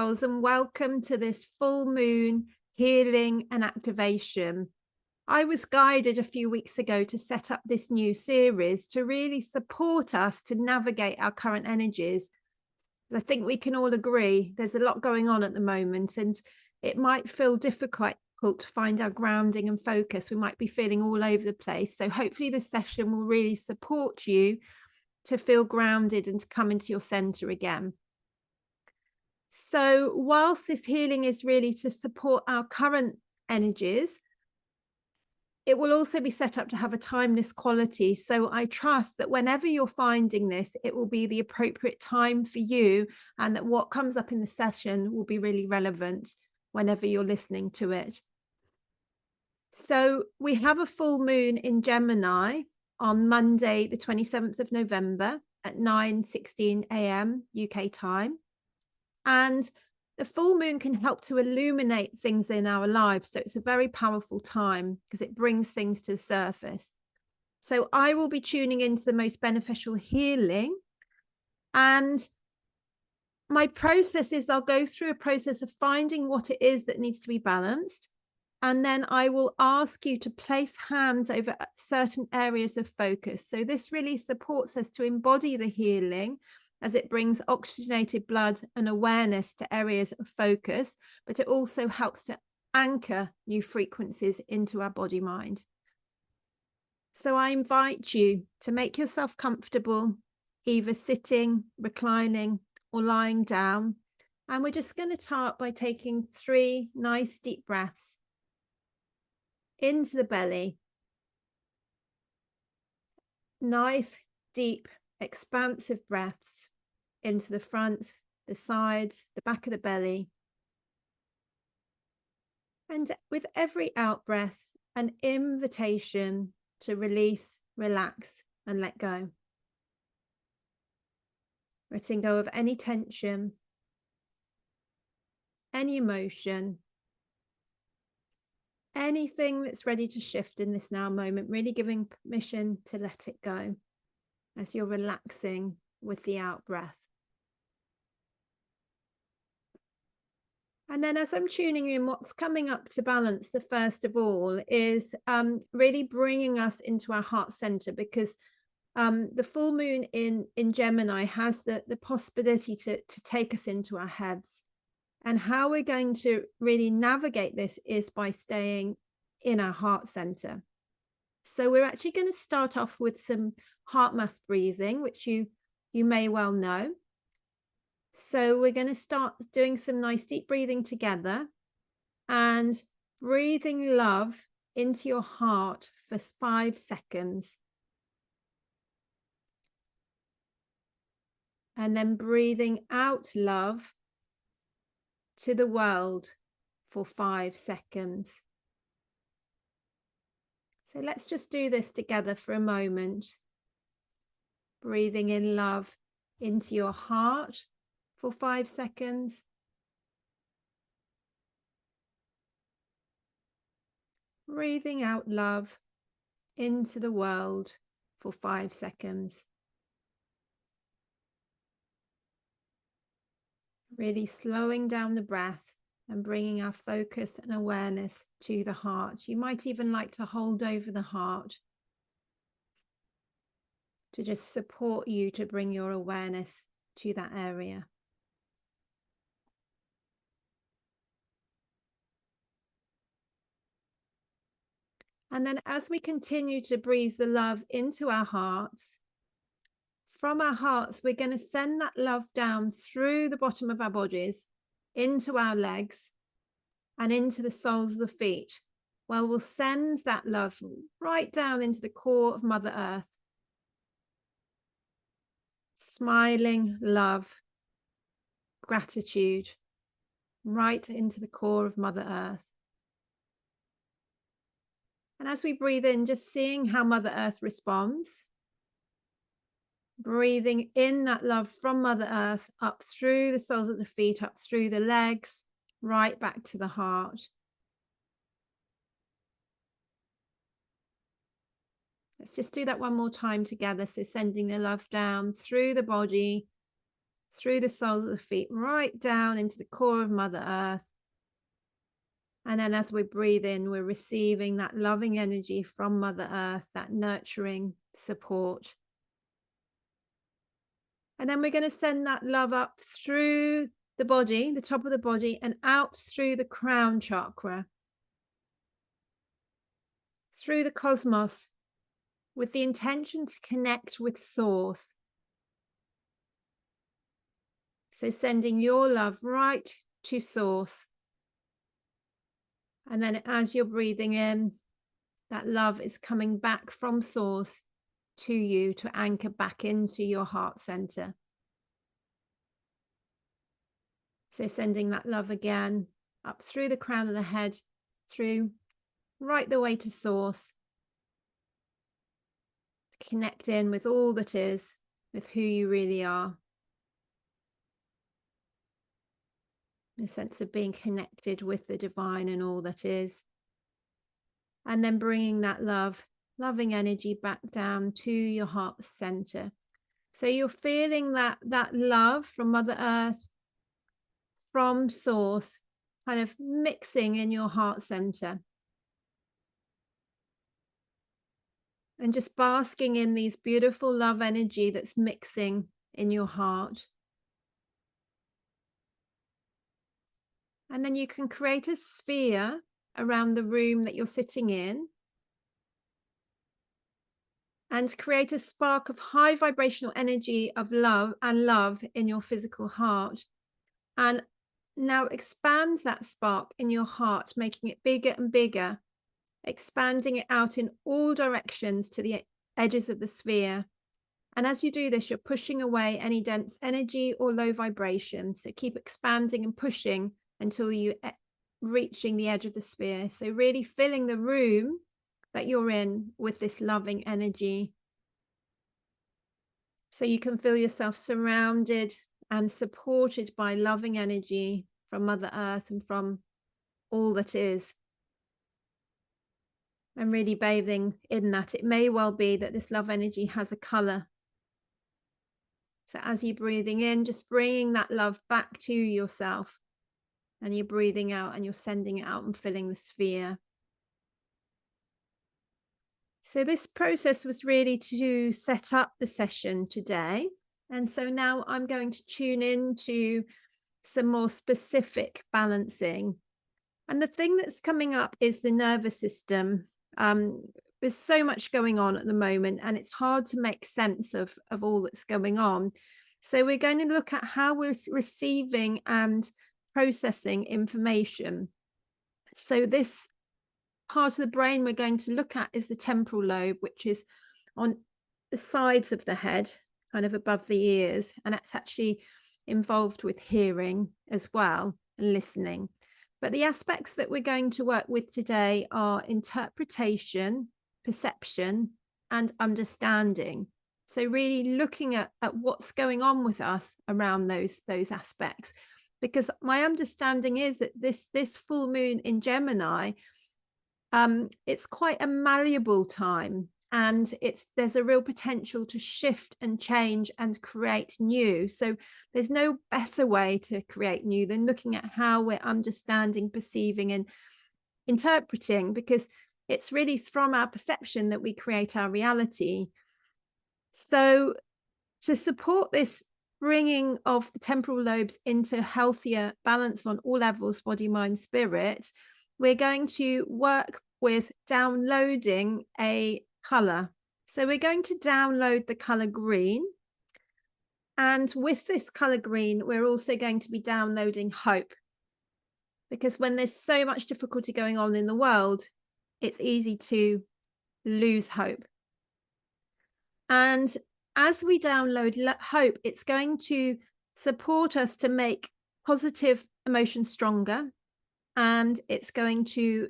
And welcome to this full moon healing and activation. I was guided a few weeks ago to set up this new series to really support us to navigate our current energies. I think we can all agree there's a lot going on at the moment, and it might feel difficult to find our grounding and focus. We might be feeling all over the place. So hopefully this session will really support you to feel grounded and to come into your center again. So whilst this healing is really to support our current energies, it will also be set up to have a timeless quality. So I trust that whenever you're finding this, it will be the appropriate time for you, and that what comes up in the session will be really relevant whenever you're listening to it. So we have a full moon in Gemini on Monday, the 27th of November at 9:16 a.m. UK time. And the full moon can help to illuminate things in our lives. So it's a very powerful time because it brings things to the surface. So I will be tuning into the most beneficial healing. And my process is I'll go through a process of finding what it is that needs to be balanced. And then I will ask you to place hands over certain areas of focus. So this really supports us to embody the healing, as it brings oxygenated blood and awareness to areas of focus, but it also helps to anchor new frequencies into our body mind. So I invite you to make yourself comfortable, either sitting, reclining, or lying down. And we're just going to start by taking 3 nice deep breaths into the belly. Nice, deep, expansive breaths into the front, the sides, the back of the belly. And with every out breath, an invitation to release, relax, and let go. Letting go of any tension, any emotion, anything that's ready to shift in this now moment, really giving permission to let it go as you're relaxing with the out breath. And then as I'm tuning in, what's coming up to balance the first of all is really bringing us into our heart center, because the full moon in Gemini has the possibility to take us into our heads. And how we're going to really navigate this is by staying in our heart center. So we're actually going to start off with some heart math breathing, which you may well know. So we're going to start doing some nice deep breathing together and breathing love into your heart for 5 seconds. And then breathing out love to the world for 5 seconds. So let's just do this together for a moment. Breathing in love into your heart for 5 seconds. Breathing out love into the world for 5 seconds. Really slowing down the breath and bringing our focus and awareness to the heart. You might even like to hold over the heart to just support you to bring your awareness to that area. And then as we continue to breathe the love into our hearts, from our hearts, we're going to send that love down through the bottom of our bodies, into our legs, and into the soles of the feet. Well, we'll send that love right down into the core of Mother Earth. Smiling love, gratitude, right into the core of Mother Earth. And as we breathe in, just seeing how Mother Earth responds. Breathing in that love from Mother Earth up through the soles of the feet, up through the legs, right back to the heart. Let's just do that one more time together. So sending the love down through the body, through the soles of the feet, right down into the core of Mother Earth. And then as we breathe in, we're receiving that loving energy from Mother Earth, that nurturing support. And then we're going to send that love up through the body, the top of the body, and out through the crown chakra, through the cosmos, with the intention to connect with Source. So sending your love right to Source. And then as you're breathing in, that love is coming back from Source to you to anchor back into your heart center. So sending that love again up through the crown of the head, through right the way to Source. To connect in with all that is, with who you really are. A sense of being connected with the divine and all that is. And then bringing that love, loving energy back down to your heart center. So you're feeling that love from Mother Earth, from Source, kind of mixing in your heart center. And just basking in these beautiful love energy that's mixing in your heart. And then you can create a sphere around the room that you're sitting in and create a spark of high vibrational energy of love in your physical heart. And now expand that spark in your heart, making it bigger and bigger, expanding it out in all directions to the edges of the sphere. And as you do this, you're pushing away any dense energy or low vibration. So keep expanding and pushing until you reaching the edge of the sphere. So really filling the room that you're in with this loving energy. So you can feel yourself surrounded and supported by loving energy from Mother Earth and from all that is. And really bathing in that. It may well be that this love energy has a color. So as you're breathing in, just bringing that love back to yourself. And you're breathing out and you're sending it out and filling the sphere. So this process was really to set up the session today. And so now I'm going to tune into some more specific balancing. And the thing that's coming up is the nervous system. There's so much going on at the moment, and it's hard to make sense of all that's going on. So we're going to look at how we're receiving and processing information. So this part of the brain we're going to look at is the temporal lobe, which is on the sides of the head, kind of above the ears, and that's actually involved with hearing as well and listening. But the aspects that we're going to work with today are interpretation, perception, and understanding. So really looking at what's going on with us around those aspects. Because my understanding is that this full moon in Gemini, it's quite a malleable time, and there's a real potential to shift and change and create new. So there's no better way to create new than looking at how we're understanding, perceiving, and interpreting, because it's really from our perception that we create our reality. So to support this bringing of the temporal lobes into healthier balance on all levels, body, mind, spirit, we're going to work with downloading a color. So we're going to download the color green. And with this color green, we're also going to be downloading hope. Because when there's so much difficulty going on in the world, it's easy to lose hope. And as we download hope, it's going to support us to make positive emotions stronger, and it's going to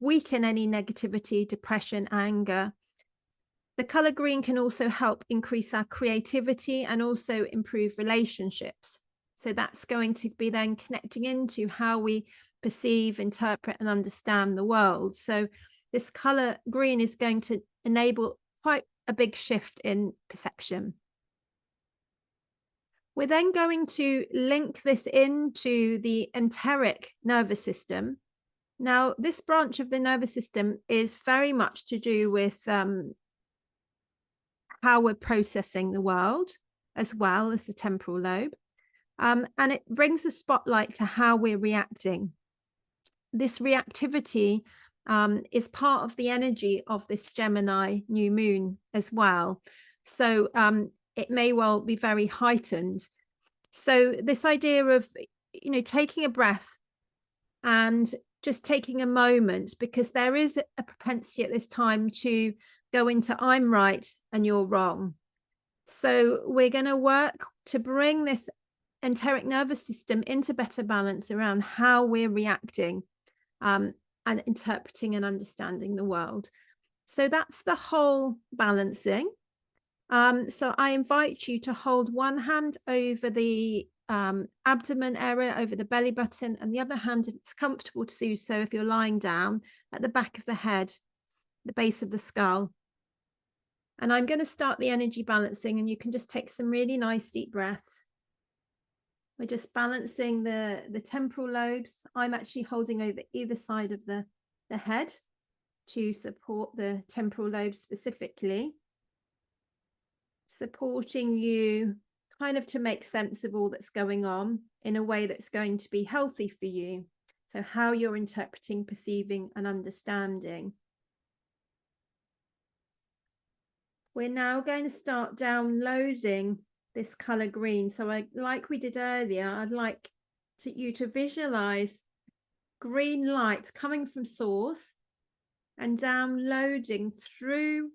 weaken any negativity, depression, anger. The color green can also help increase our creativity and also improve relationships. So that's going to be then connecting into how we perceive, interpret, and understand the world. So this color green is going to enable quite a big shift in perception. We're then going to link this into the enteric nervous system. Now, this branch of the nervous system is very much to do with how we're processing the world, as well as the temporal lobe. And it brings a spotlight to how we're reacting. This reactivity is part of the energy of this Gemini new moon as well. So it may well be very heightened. So this idea of, taking a breath and just taking a moment, because there is a propensity at this time to go into I'm right and you're wrong. So we're going to work to bring this enteric nervous system into better balance around how we're reacting and interpreting and understanding the world. So that's the whole balancing. So I invite you to hold one hand over the abdomen area, over the belly button, and the other hand, if it's comfortable to do so, if you're lying down, at the back of the head, the base of the skull. And I'm going to start the energy balancing, and you can just take some really nice deep breaths. We're just balancing the temporal lobes. I'm actually holding over either side of the head to support the temporal lobe specifically, supporting you kind of to make sense of all that's going on in a way that's going to be healthy for you. So how you're interpreting, perceiving, and understanding. We're now going to start downloading this color green. So like we did earlier, I'd like you to visualize green light coming from source and downloading through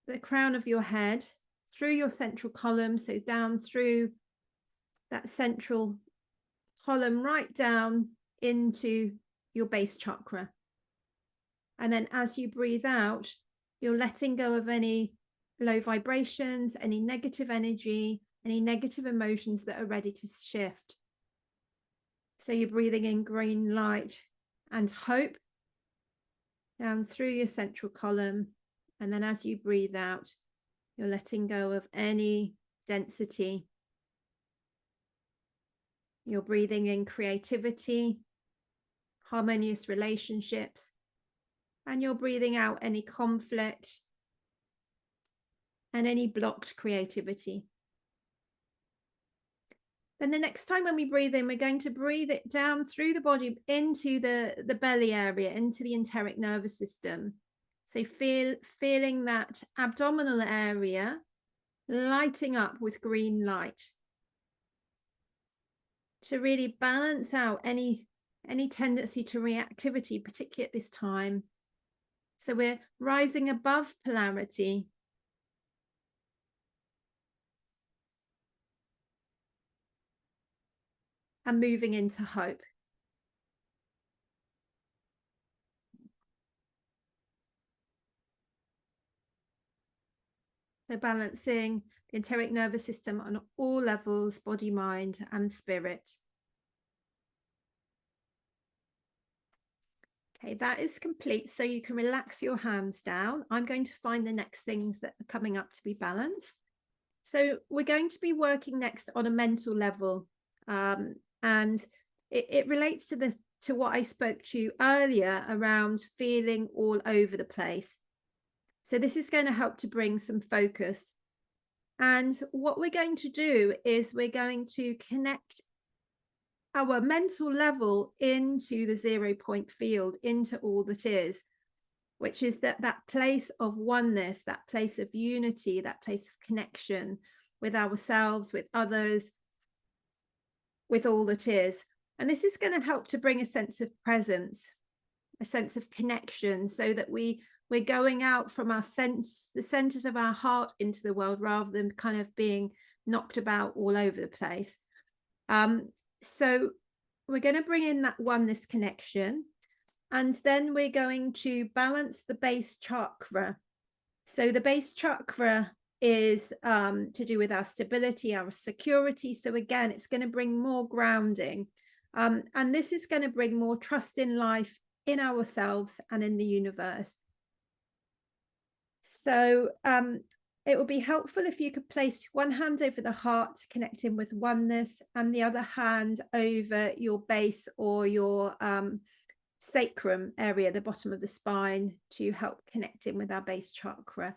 the crown of your head, through your central column, so down through that central column, right down into your base chakra. And then as you breathe out, you're letting go of any low vibrations, any negative energy, any negative emotions that are ready to shift. So you're breathing in green light and hope down through your central column. And then as you breathe out, you're letting go of any density. You're breathing in creativity, harmonious relationships, and you're breathing out any conflict and any blocked creativity. Then the next time when we breathe in, we're going to breathe it down through the body into the belly area, into the enteric nervous system. So feeling that abdominal area lighting up with green light to really balance out any tendency to reactivity, particularly at this time. So we're rising above polarity. And moving into hope. So balancing the enteric nervous system on all levels, body, mind, and spirit. Okay, that is complete. So you can relax your hands down. I'm going to find the next things that are coming up to be balanced. So we're going to be working next on a mental level. And it relates to what I spoke to earlier around feeling all over the place. So this is going to help to bring some focus. And what we're going to do is we're going to connect our mental level into the 0 point field, into all that is, which is that place of oneness, that place of unity, that place of connection with ourselves, with others, with all that is. And this is going to help to bring a sense of presence, a sense of connection, so that we're going out from the centers of our heart into the world, rather than kind of being knocked about all over the place. So we're going to bring in that oneness connection, and then we're going to balance the base chakra. So the base chakra is to do with our stability, our security. So again, it's going to bring more grounding. And this is going to bring more trust in life, in ourselves, and in the universe. So It would be helpful if you could place one hand over the heart to connect in with oneness, and the other hand over your base or your sacrum area, the bottom of the spine, to help connect in with our base chakra.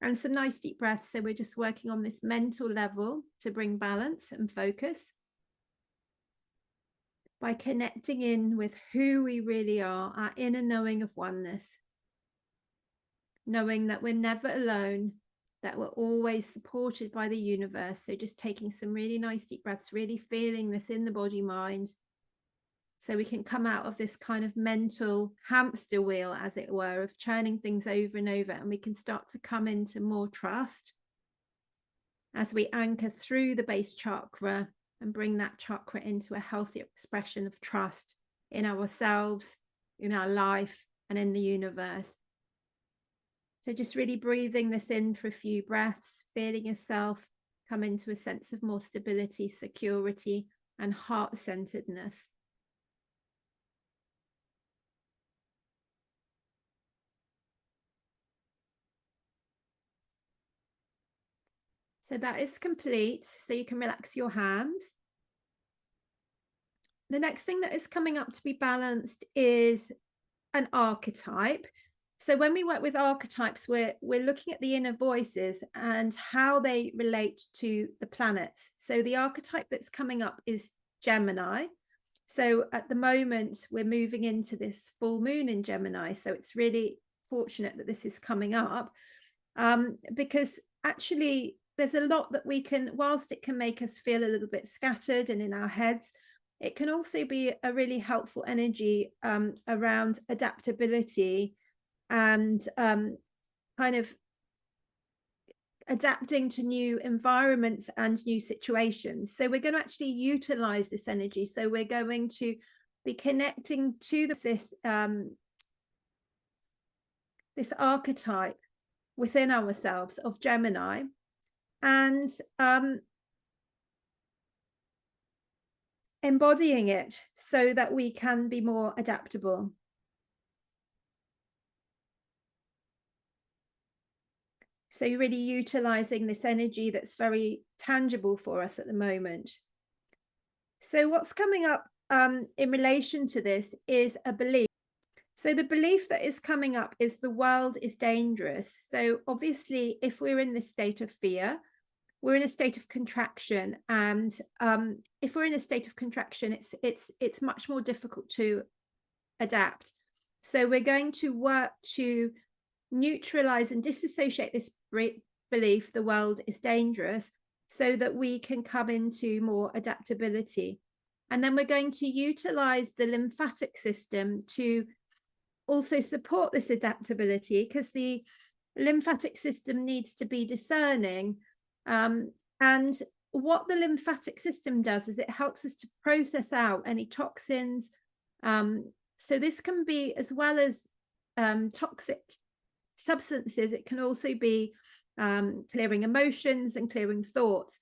And some nice deep breaths. So we're just working on this mental level to bring balance and focus by connecting in with who we really are, our inner knowing of oneness, knowing that we're never alone, that we're always supported by the universe. So just taking some really nice deep breaths, really feeling this in the body mind, so we can come out of this kind of mental hamster wheel, as it were, of churning things over and over, and we can start to come into more trust as we anchor through the base chakra and bring that chakra into a healthy expression of trust in ourselves, in our life, and in the universe. So just really breathing this in for a few breaths, feeling yourself come into a sense of more stability, security, and heart-centeredness. So that is complete. So you can relax your hands. The next thing that is coming up to be balanced is an archetype. So when we work with archetypes, we're looking at the inner voices and how they relate to the planets. So the archetype that's coming up is Gemini. So at the moment, we're moving into this full moon in Gemini. So it's really fortunate that this is coming up, because actually there's a lot that we can, whilst it can make us feel a little bit scattered and in our heads, it can also be a really helpful energy around adaptability and kind of adapting to new environments and new situations. So we're going to actually utilize this energy. So we're going to be connecting to this archetype within ourselves of Gemini, and embodying it so that we can be more adaptable. So you're really utilizing this energy that's very tangible for us at the moment. So what's coming up in relation to this is a belief. So the belief that is coming up is the world is dangerous. So obviously, if we're in this state of fear, we're in a state of contraction, and if we're in a state of contraction, it's much more difficult to adapt. So we're going to work to neutralize and disassociate this belief, the world is dangerous, so that we can come into more adaptability. And then we're going to utilize the lymphatic system to also support this adaptability, because the lymphatic system needs to be discerning. And what the lymphatic system does is it helps us to process out any toxins. So this can be, as well as toxic substances, it can also be clearing emotions and clearing thoughts.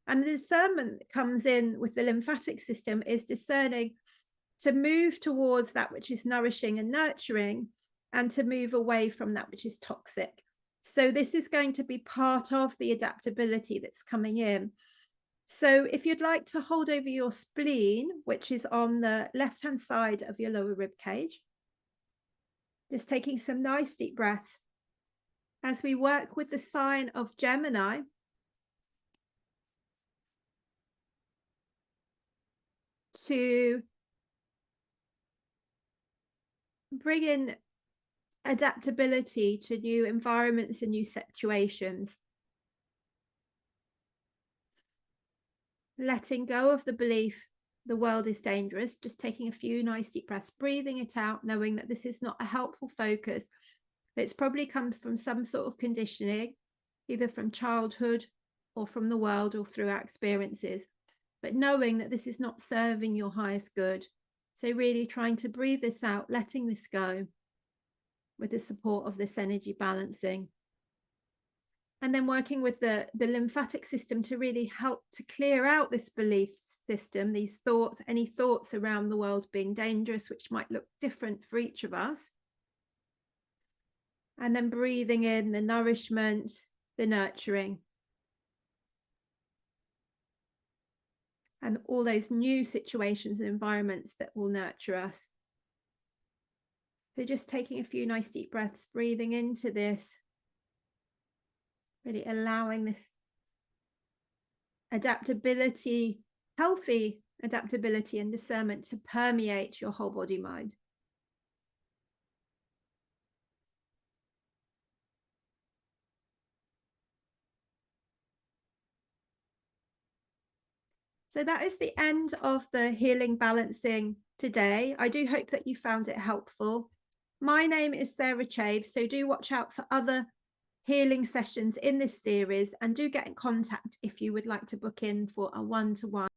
And the discernment that comes in with the lymphatic system is discerning to move towards that which is nourishing and nurturing, and to move away from that which is toxic. So this is going to be part of the adaptability that's coming in. So if you'd like to hold over your spleen, which is on the left-hand side of your lower rib cage, just taking some nice deep breaths as we work with the sign of Gemini. To bring in adaptability to new environments and new situations. Letting go of the belief the world is dangerous, just taking a few nice deep breaths, breathing it out, knowing that this is not a helpful focus. It's probably comes from some sort of conditioning, either from childhood or from the world or through our experiences, but knowing that this is not serving your highest good. So really trying to breathe this out, letting this go with the support of this energy balancing. And then working with the lymphatic system to really help to clear out this belief system, these thoughts, any thoughts around the world being dangerous, which might look different for each of us. And then breathing in the nourishment the nurturing, and all those new situations and environments that will nurture us. So just taking a few nice deep breaths, breathing into this, really allowing this adaptability, healthy adaptability and discernment to permeate your whole body mind. So that is the end of the healing balancing today. I do hope that you found it helpful. My name is Sarah Chave, so do watch out for other healing sessions in this series, and do get in contact if you would like to book in for a one-to-one